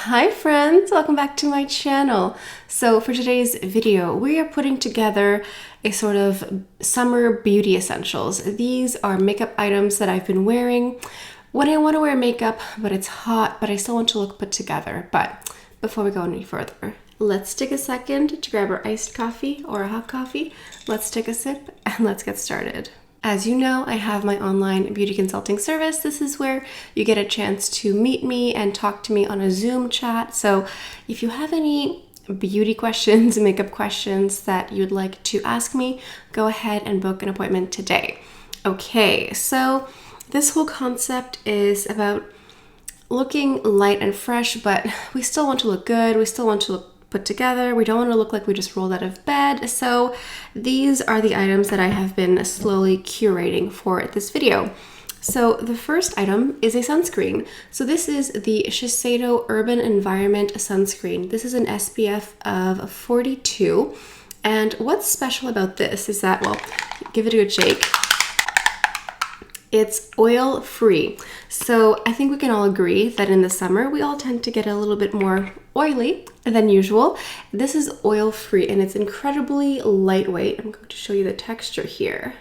Hi friends, welcome back to my channel. So for today's video, we are putting together a sort of summer beauty essentials. These are makeup items that I've been wearing when I want to wear makeup, but it's hot, but I still want to look put together. But before we go any further, let's take a second to grab our iced coffee or a hot coffee. Let's take a sip and let's get started. As you know, I have my online beauty consulting service. This is where you get a chance to meet me and talk to me on a Zoom chat. So if you have any beauty questions, makeup questions that you'd like to ask me, go ahead and book an appointment today. Okay, so this whole concept is about looking light and fresh, but we still want to look good. We still want to look put together. We don't want to look like we just rolled out of bed. So these are the items that I have been slowly curating for this video. So the first item is a sunscreen. So this is the Shiseido Urban Environment Sunscreen. This is an SPF of 42. And what's special about this is that, well, give it a good shake. It's oil-free. So I think we can all agree that in the summer, we all tend to get a little bit more oily than usual. This is oil-free and it's incredibly lightweight. I'm going to show you the texture here.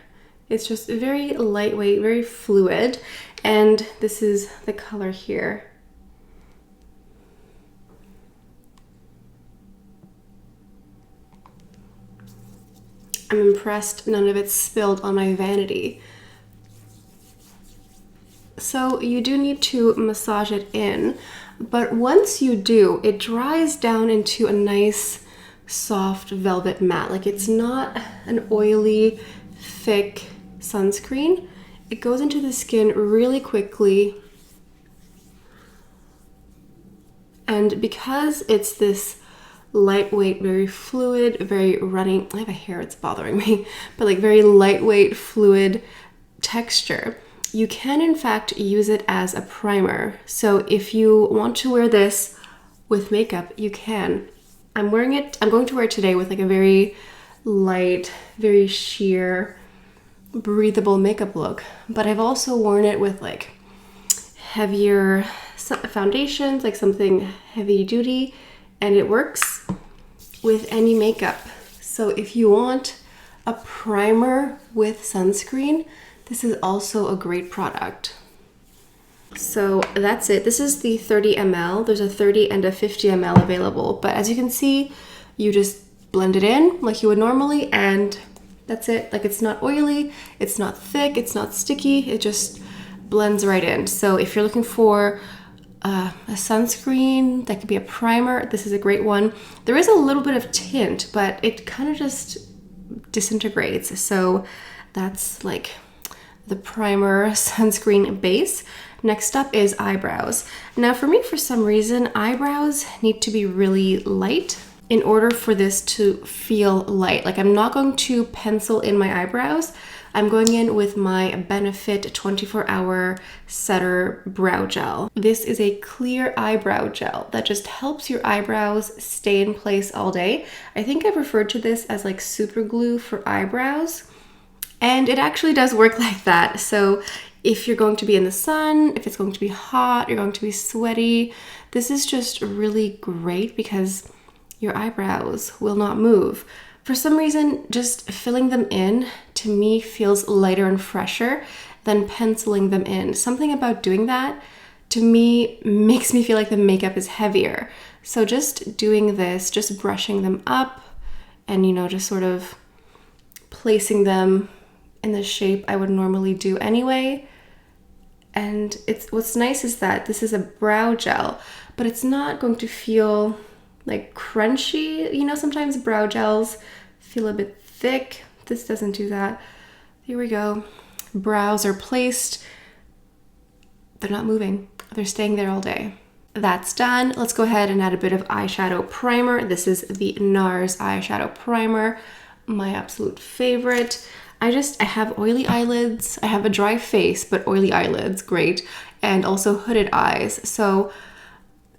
It's just very lightweight, very fluid. And this is the color here. I'm impressed none of it spilled on my vanity. So you do need to massage it in, but once you do, it dries down into a nice soft velvet matte. Like it's not an oily, thick sunscreen. It goes into the skin really quickly. And because it's this lightweight, very fluid, very runny, I have a hair, it's bothering me, but like very lightweight, fluid texture, you can in fact use it as a primer. So if you want to wear this with makeup, you can. I'm wearing it, I'm going to wear it today with like a very light, very sheer, breathable makeup look. But I've also worn it with like heavier foundations, like something heavy duty, and it works with any makeup. So if you want a primer with sunscreen, this is also a great product. So that's it. This is the 30 ml. There's a 30 and a 50 ml available. But as you can see, you just blend it in like you would normally and that's it. Like it's not oily, it's not thick, it's not sticky. It just blends right in. So if you're looking for a sunscreen that could be a primer, this is a great one. There is a little bit of tint, but it kind of just disintegrates. So that's like the primer sunscreen base. Next up is eyebrows. Now for me, for some reason, eyebrows need to be really light in order for this to feel light. Like I'm not going to pencil in my eyebrows. I'm going in with my Benefit 24-hour setter brow gel. This is a clear eyebrow gel that just helps your eyebrows stay in place all day. I think I've referred to this as like super glue for eyebrows. And it actually does work like that. So if you're going to be in the sun, if it's going to be hot, you're going to be sweaty, this is just really great because your eyebrows will not move. For some reason, just filling them in to me feels lighter and fresher than penciling them in. Something about doing that to me makes me feel like the makeup is heavier. So just doing this, just brushing them up and, you know, just sort of placing them in the shape I would normally do anyway. And what's nice is that this is a brow gel, but it's not going to feel like crunchy. You know, sometimes brow gels feel a bit thick. This doesn't do that. Here we go. Brows are placed. They're not moving. They're staying there all day. That's done. Let's go ahead and add a bit of eyeshadow primer. This is the Nars eyeshadow primer, my absolute favorite. I have oily eyelids. I have a dry face, but oily eyelids, great. And also hooded eyes. So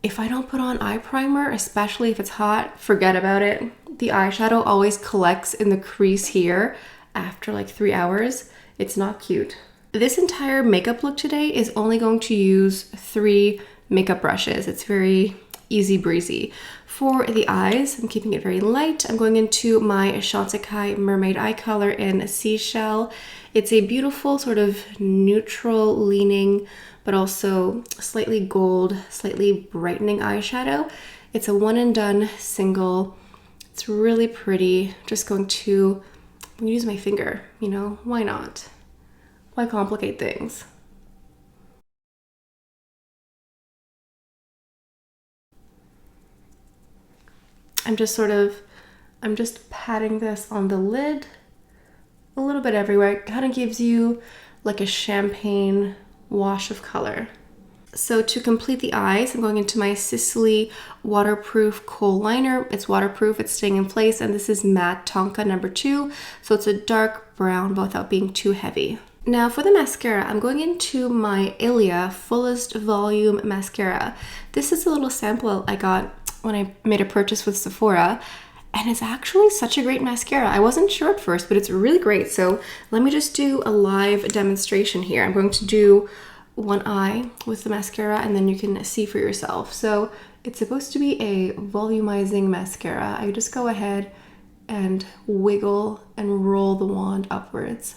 if I don't put on eye primer, especially if it's hot, forget about it. The eyeshadow always collects in the crease here after like 3 hours. It's not cute. This entire makeup look today is only going to use 3 makeup brushes. It's very easy breezy. For the eyes, I'm keeping it very light. I'm going into my Chantecaille Mermaid eye color in Seashell. It's a beautiful sort of neutral leaning, but also slightly gold, slightly brightening eyeshadow. It's a one and done single. It's really pretty. Just going to, I'm gonna use my finger, you know, why not? Why complicate things? I'm just patting this on the lid a little bit everywhere. It kind of gives you like a champagne wash of color. So to complete the eyes, I'm going into my Sisley waterproof kohl liner. It's waterproof, it's staying in place, and this is matte Tonka number 2. So it's a dark brown, but without being too heavy. Now for the mascara, I'm going into my Ilia Fulest Volume Mascara. This is a little sample I got when I made a purchase with Sephora, and it's actually such a great mascara. I wasn't sure at first, but it's really great. So let me just do a live demonstration here. I'm going to do one eye with the mascara, and then you can see for yourself. So it's supposed to be a volumizing mascara. I just go ahead and wiggle and roll the wand upwards.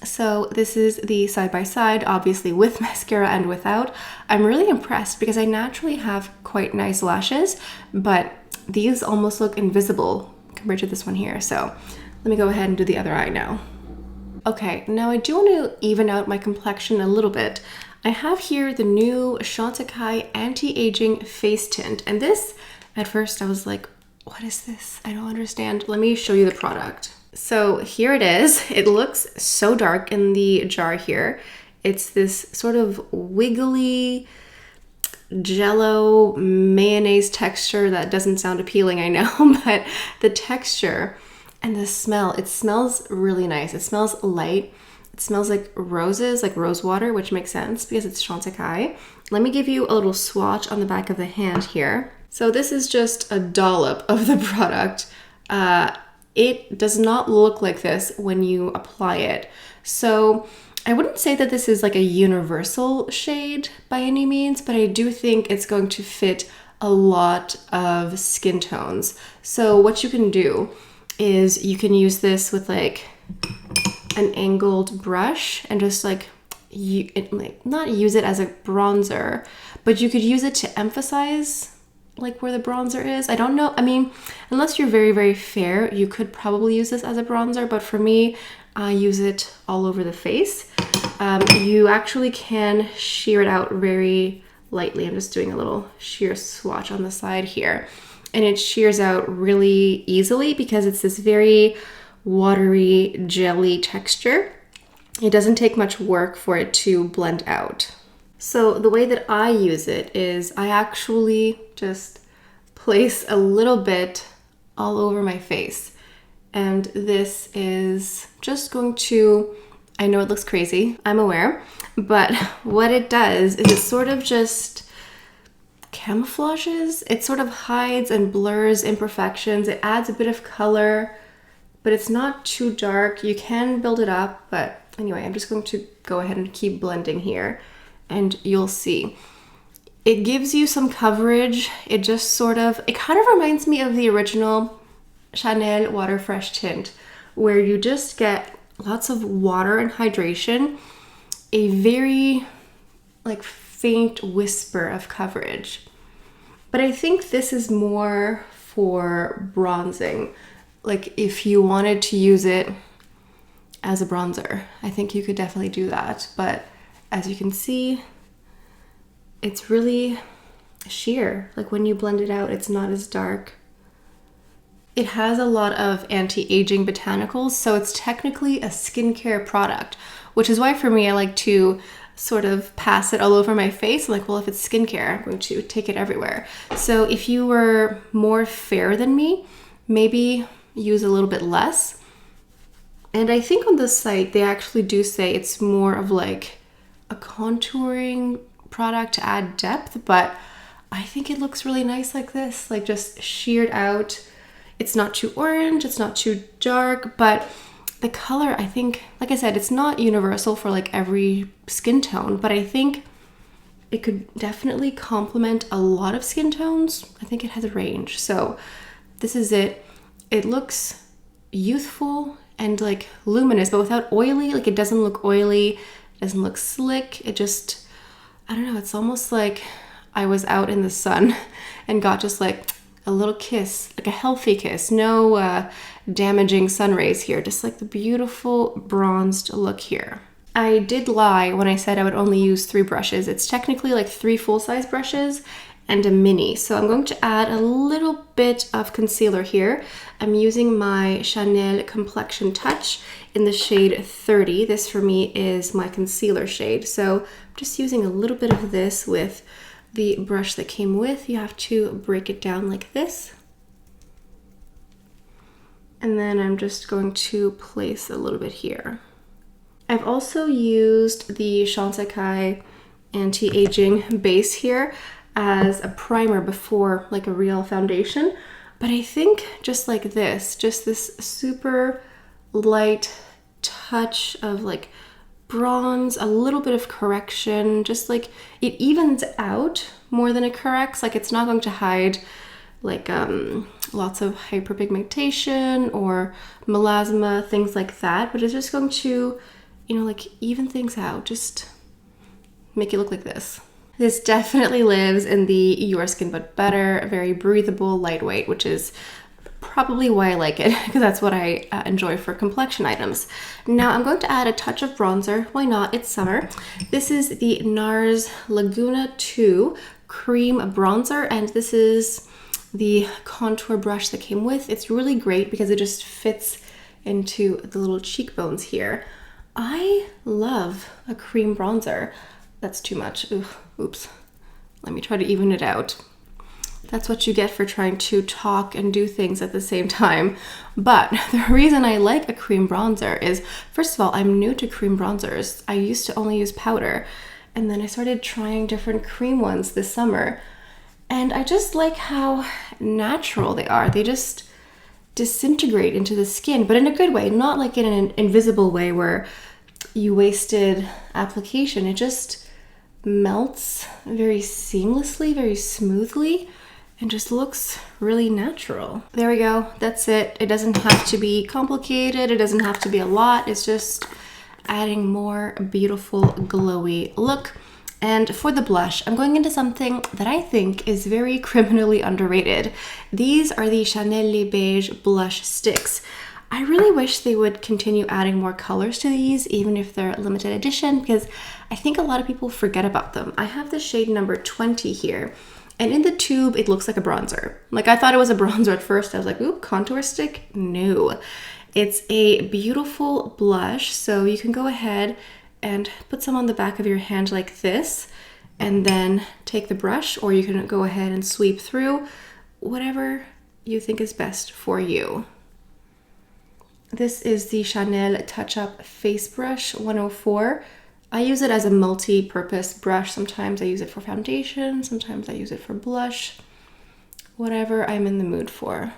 So this is the side by side, obviously with mascara and without. I'm really impressed because I naturally have quite nice lashes, but these almost look invisible compared to this one here. So let me go ahead and do the other eye now. Okay, now I do want to even out my complexion a little bit. I have here the new Chantecaille Anti-Aging Face Tint. And this, at first I was like, what is this? I don't understand. Let me show you the product. So here it is. It looks so dark in the jar here. It's this sort of wiggly jello mayonnaise texture that doesn't sound appealing, I know, but the texture and the smell, it smells really nice. It smells light. It smells like roses, like rose water, which makes sense because it's Chantecaille. Let me give you a little swatch on the back of the hand here. So this is just a dollop of the product. It does not look like this when you apply it. So I wouldn't say that this is like a universal shade by any means, but I do think it's going to fit a lot of skin tones. So what you can do is you can use this with like an angled brush and just like not use it as a bronzer, but you could use it to emphasize like where the bronzer is. I don't know. I mean, unless you're very, very fair, you could probably use this as a bronzer, but for me, I use it all over the face. You actually can shear it out very lightly. I'm just doing a little shear swatch on the side here. And it shears out really easily because it's this very watery, jelly texture. It doesn't take much work for it to blend out. So the way that I use it is I actually just place a little bit all over my face. And this is just going to, I know it looks crazy, I'm aware, but what it does is it sort of just camouflages. It sort of hides and blurs imperfections. It adds a bit of color, but it's not too dark. You can build it up, but anyway, I'm just going to go ahead and keep blending here. And you'll see. It gives you some coverage. It just sort of, it kind of reminds me of the original Chanel Water Fresh tint, where you just get lots of water and hydration, a very like faint whisper of coverage. But I think this is more for bronzing. Like if you wanted to use it as a bronzer, I think you could definitely do that. But as you can see, it's really sheer. Like when you blend it out, it's not as dark. It has a lot of anti-aging botanicals, so it's technically a skincare product, which is why for me, I like to sort of pass it all over my face. I'm like, well, if it's skincare, I'm going to take it everywhere. So if you were more fair than me, maybe use a little bit less. And I think on the site, they actually do say it's more of like a contouring product to add depth, but I think it looks really nice like this, like just sheared out. It's not too orange, it's not too dark, but the color, I think, like I said, it's not universal for like every skin tone, but I think it could definitely complement a lot of skin tones. I think it has a range. So this is it. It looks youthful and like luminous, but without oily. Like it doesn't look oily, it doesn't look slick. It just, I don't know, it's almost like I was out in the sun and got just like a little kiss, like a healthy kiss. No damaging sun rays here, just like the beautiful bronzed look here. I did lie when I said I would only use 3 brushes. It's technically like 3 full-size brushes and a mini. So I'm going to add a little bit of concealer here. I'm using my Chanel Complexion Touch in the shade 30. This for me is my concealer shade. So I'm just using a little bit of this with the brush that came with. You have to break it down like this. And then I'm just going to place a little bit here. I've also used the Chantecaille anti-aging base here as a primer before like a real foundation, but I think just like this, just this super light touch of like bronze, a little bit of correction, just like it evens out more than it corrects. Like it's not going to hide like lots of hyperpigmentation or melasma, things like that, but it's just going to, you know, like even things out, just make it look like this. This definitely lives in the Your Skin But Better, very breathable, lightweight, which is probably why I like it, because that's what I enjoy for complexion items. Now I'm going to add a touch of bronzer. Why not? It's summer. This is the Nars Laguna 2 Cream Bronzer, and this is the contour brush that came with. It's really great because it just fits into the little cheekbones here. I love a cream bronzer. That's too much. Oops. Let me try to even it out. That's what you get for trying to talk and do things at the same time. But the reason I like a cream bronzer is, first of all, I'm new to cream bronzers. I used to only use powder, and then I started trying different cream ones this summer. And I just like how natural they are. They just disintegrate into the skin, but in a good way, not like in an invisible way where you wasted application. It just melts very seamlessly, very smoothly, and just looks really natural. There we go, that's it. It doesn't have to be complicated, it doesn't have to be a lot, it's just adding more beautiful glowy look. And for the blush, I'm going into something that I think is very criminally underrated. These are the Chanel Les Beiges blush sticks. I really wish they would continue adding more colors to these, even if they're limited edition, because I think a lot of people forget about them. I have the shade number 20 here, and in the tube, it looks like a bronzer. Like I thought it was a bronzer at first. I was like, ooh, contour stick? No. It's a beautiful blush, so you can go ahead and put some on the back of your hand like this, and then take the brush, or you can go ahead and sweep through, whatever you think is best for you. This is the Chanel Touch Up Face Brush 104. I use it as a multi-purpose brush. Sometimes I use it for foundation, sometimes I use it for blush, whatever I'm in the mood for.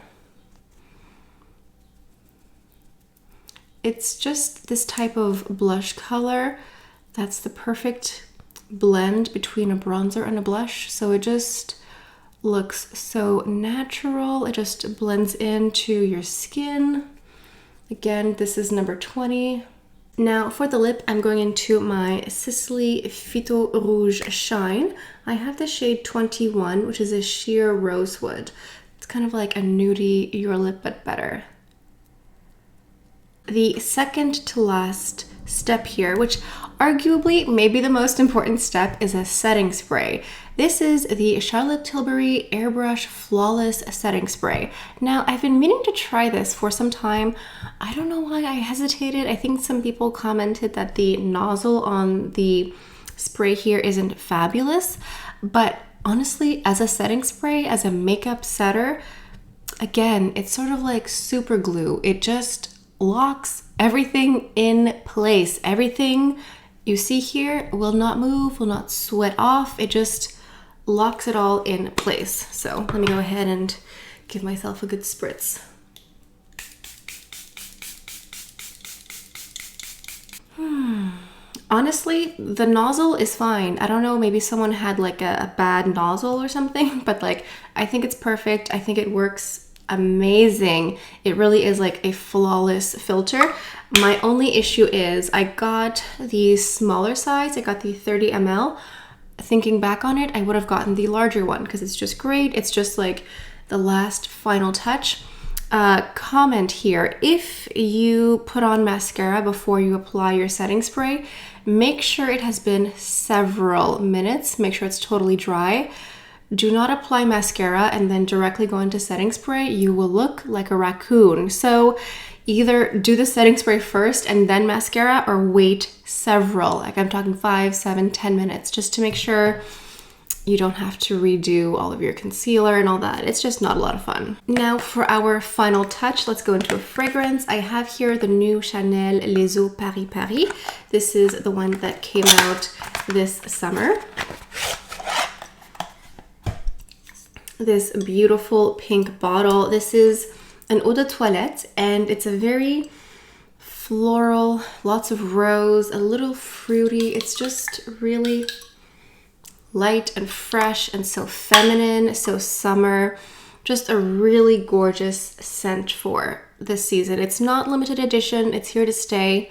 It's just this type of blush color that's the perfect blend between a bronzer and a blush. So it just looks so natural. It just blends into your skin. Again, this is number 20. Now for the lip, I'm going into my Sisley Phyto Rouge Shine. I have the shade 21, which is a sheer rosewood. It's kind of like a nudie Your Lip But Better. The second to last step here, which arguably may be the most important step, is a setting spray. This is the Charlotte Tilbury Airbrush Flawless Setting Spray. Now, I've been meaning to try this for some time. I don't know why I hesitated. I think some people commented that the nozzle on the spray here isn't fabulous, but honestly, as a setting spray, as a makeup setter, again, it's sort of like super glue. It just locks everything in place. Everything you see here will not move, will not sweat off. It just locks it all in place. So let me go ahead and give myself a good spritz. Honestly, the nozzle is fine. I don't know, maybe someone had like a bad nozzle or something, but like I think it's perfect. I think it works amazing. It really is like a flawless filter. My only issue is I got the smaller size. I got the 30 ml. Thinking back on it, I would have gotten the larger one because it's just great. It's just like the last final touch. Comment here, if you put on mascara before you apply your setting spray, make sure it has been several minutes. Make sure it's totally dry. Do not apply mascara and then directly go into setting spray. You will look like a raccoon. So either do the setting spray first and then mascara, or wait several, like I'm talking 5, 7, 10 minutes, just to make sure you don't have to redo all of your concealer and all that. It's just not a lot of fun. Now for our final touch, let's go into a fragrance. I have here the new Chanel Les Eaux Paris Paris. This is the one that came out this summer. This beautiful pink bottle. This is an eau de toilette, and it's a very floral, lots of rose, a little fruity. It's just really light and fresh and so feminine, so summer. Just a really gorgeous scent for this season. It's not limited edition, it's here to stay,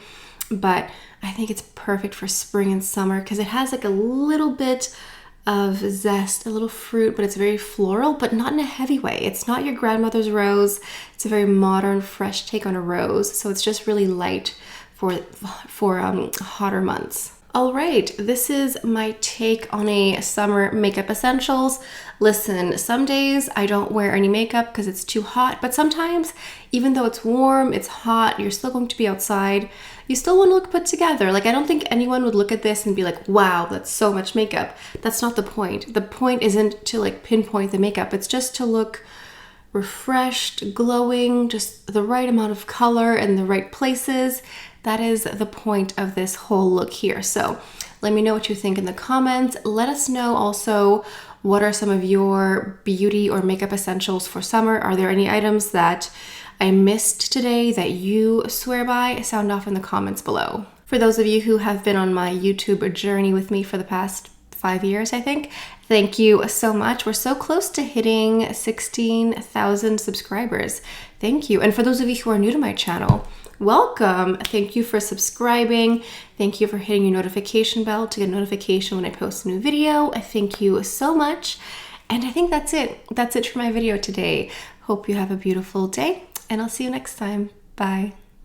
but I think it's perfect for spring and summer because it has like a little bit of zest, a little fruit, but it's very floral, but not in a heavy way. It's not your grandmother's rose. It's a very modern, fresh take on a rose. So it's just really light for hotter months. All right, this is my take on a summer makeup essentials. Listen, some days I don't wear any makeup because it's too hot, but sometimes, even though it's warm, it's hot, you're still going to be outside, you still want to look put together. Like, I don't think anyone would look at this and be like, wow, that's so much makeup. That's not the point. The point isn't to like pinpoint the makeup. It's just to look refreshed, glowing, just the right amount of color in the right places. That is the point of this whole look here. So let me know what you think in the comments. Let us know also, what are some of your beauty or makeup essentials for summer? Are there any items that I missed today that you swear by? Sound off in the comments below. For those of you who have been on my YouTube journey with me for the past 5 years, I think, thank you so much. We're so close to hitting 16,000 subscribers. Thank you. And for those of you who are new to my channel, welcome. Thank you for subscribing. Thank you for hitting your notification bell to get a notification when I post a new video. I thank you so much. And I think that's it. That's it for my video today. Hope you have a beautiful day, and I'll see you next time. Bye.